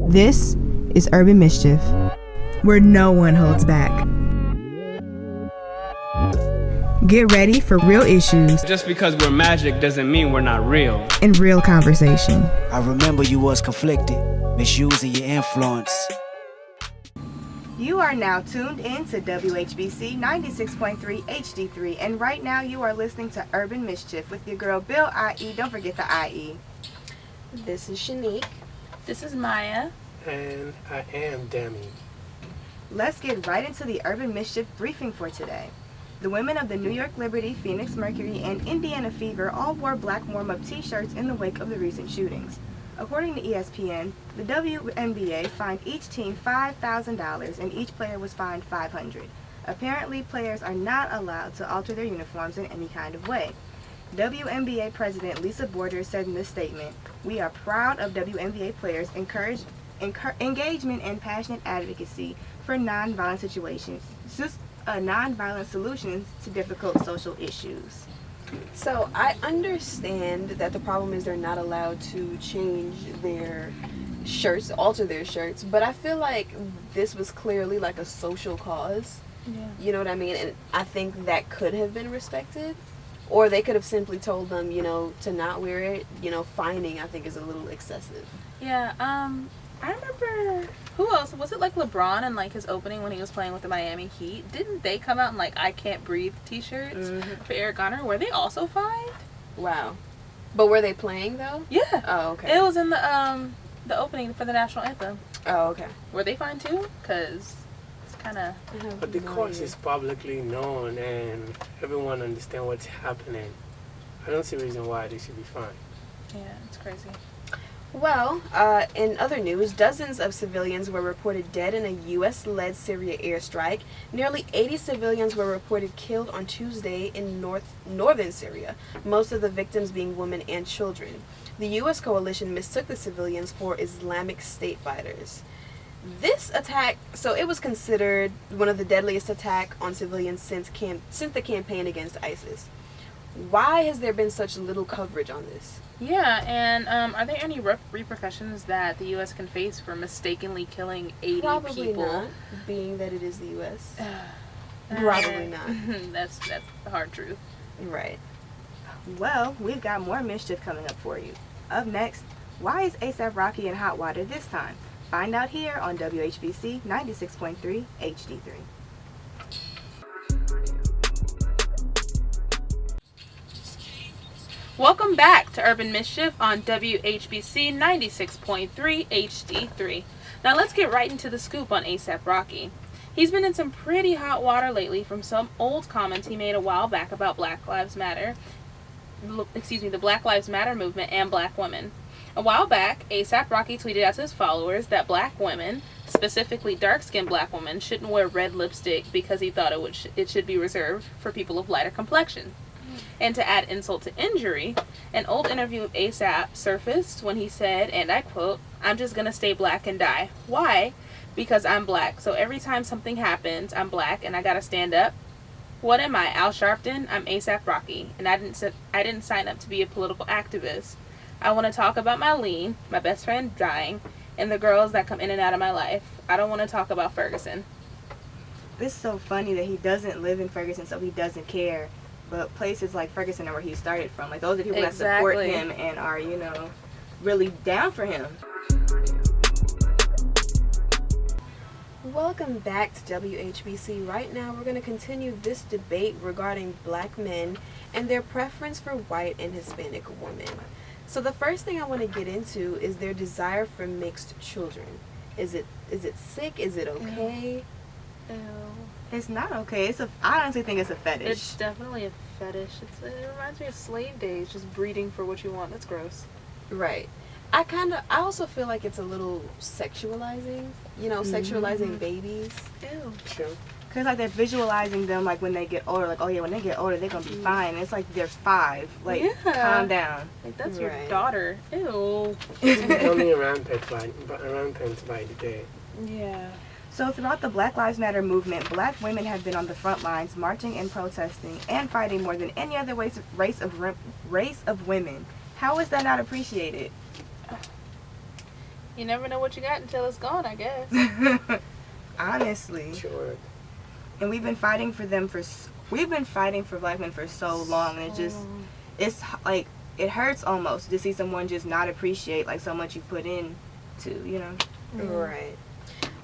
This is Urban Mischief, where no one holds back. Get ready for real issues. Just because we're magic doesn't mean we're not real. And real conversation. I remember you was conflicted, misusing your influence. You are now tuned in to WHBC 96.3 HD3, and right now you are listening to Urban Mischief with your girl Bill IE. Don't forget the IE. This is Shanique. This is Maya. And I am Demi. Let's get right into the Urban Mischief briefing for today. The women of the New York Liberty, Phoenix Mercury, and Indiana Fever all wore black warm-up t-shirts in the wake of the recent shootings. According to ESPN, the WNBA fined each team $5,000 and each player was fined $500. Apparently, players are not allowed to alter their uniforms in any kind of way. WNBA President Lisa Borders said in this statement, "We are proud of WNBA players' engagement and passionate advocacy for nonviolent solutions to difficult social issues." So I understand that the problem is they're not allowed to change their shirts, alter their shirts, but I feel like this was clearly like a social cause. Yeah. You know what I mean? And I think that could have been respected. Or they could have simply told them, to not wear it. Fining, I think, is a little excessive. Yeah, I remember, who else? Was it like LeBron and like his opening when he was playing with the Miami Heat? Didn't they come out in like I Can't Breathe t-shirts for Eric Garner? Were they also fined? Wow. But were they playing though? Yeah. Oh, okay. It was in the opening for the national anthem. Oh, okay. Were they fined too? Because it's kind of... But the cause is publicly known and everyone understands what's happening. I don't see a reason why they should be fined. Yeah, it's crazy. Well, in other news, dozens of civilians were reported dead in a U.S.-led Syria airstrike. Nearly 80 civilians were reported killed on Tuesday in northern Syria, most of the victims being women and children. The U.S. coalition mistook the civilians for Islamic State fighters. This attack, so it was considered one of the deadliest attacks on civilians since the campaign against ISIS. Why has there been such little coverage on this? Yeah, and are there any repercussions that the U.S. can face for mistakenly killing 80 Probably people? Not, being that it is the U.S. Probably not. That's the hard truth. Right. Well, we've got more mischief coming up for you. Up next, why is A$AP Rocky in hot water this time? Find out here on WHBC 96.3 HD3. Welcome back to Urban Mischief on WHBC 96.3 HD3. Now let's get right into the scoop on A$AP Rocky. He's been in some pretty hot water lately from some old comments he made a while back about Black Lives Matter. The Black Lives Matter movement and black women. A while back, A$AP Rocky tweeted out to his followers that black women, specifically dark-skinned black women, shouldn't wear red lipstick because he thought it should be reserved for people of lighter complexion. And to add insult to injury, an old interview of A$AP surfaced when he said, and I quote, "I'm just gonna stay black and die. Why? Because I'm black. So every time something happens, I'm black and I gotta stand up. What am I, Al Sharpton? I'm A$AP Rocky, and I didn't sign up to be a political activist. I want to talk about my lean, my best friend dying, and the girls that come in and out of my life. I don't want to talk about Ferguson." It's so funny that he doesn't live in Ferguson, so he doesn't care. But places like Ferguson are where he started from. Like, those are people that support him and are, really down for him. Welcome back to WHBC. Right now, we're going to continue this debate regarding black men and their preference for white and Hispanic women. So the first thing I want to get into is their desire for mixed children. Is it sick? Is it okay? Ew. It's not okay. I honestly think it's a fetish. It's definitely a fetish. It reminds me of slave days, just breeding for what you want. That's gross. Right. I also feel like it's a little sexualizing, sexualizing babies. Ew. Sure. Because, like, they're visualizing them, like, when they get older. Like, oh, yeah, when they get older, they're going to be fine. It's like they're 5. Like, calm down. Like, that's your daughter. Ew. Only rampant by the day. Yeah. So throughout the Black Lives Matter movement, black women have been on the front lines marching and protesting and fighting more than any other race of women. How is that not appreciated? You never know what you got until it's gone, I guess. Honestly. Sure. And we've been fighting for black men for so long, and it's like, it hurts almost to see someone just not appreciate like so much you put in to, you know. Right.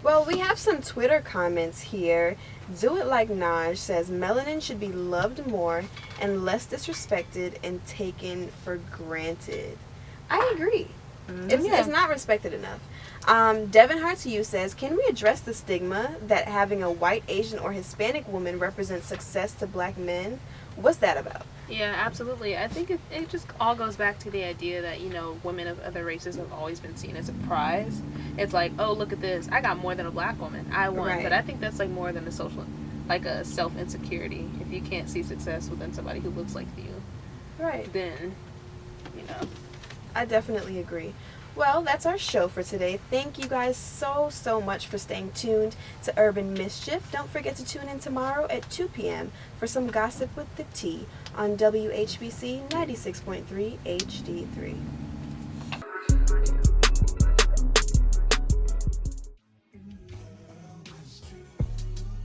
Well, we have some Twitter comments here. Do It Like Naj says melanin should be loved more and less disrespected and taken for granted. I agree. It's not respected enough. Devin Hearts You says, can we address the stigma that having a white, Asian, or Hispanic woman represents success to black men? What's that about? Yeah, absolutely. I think it just all goes back to the idea that, you know, women of other races have always been seen as a prize. It's like, oh, look at this. I got more than a black woman. I won. Right. But I think that's like more than a self-insecurity. If you can't see success within somebody who looks like you, Right. then, you know. I definitely agree. Well, that's our show for today. Thank you guys so much for staying tuned to Urban Mischief. Don't forget to tune in tomorrow at 2 p.m. for some gossip with the T on WHBC 96.3 HD3.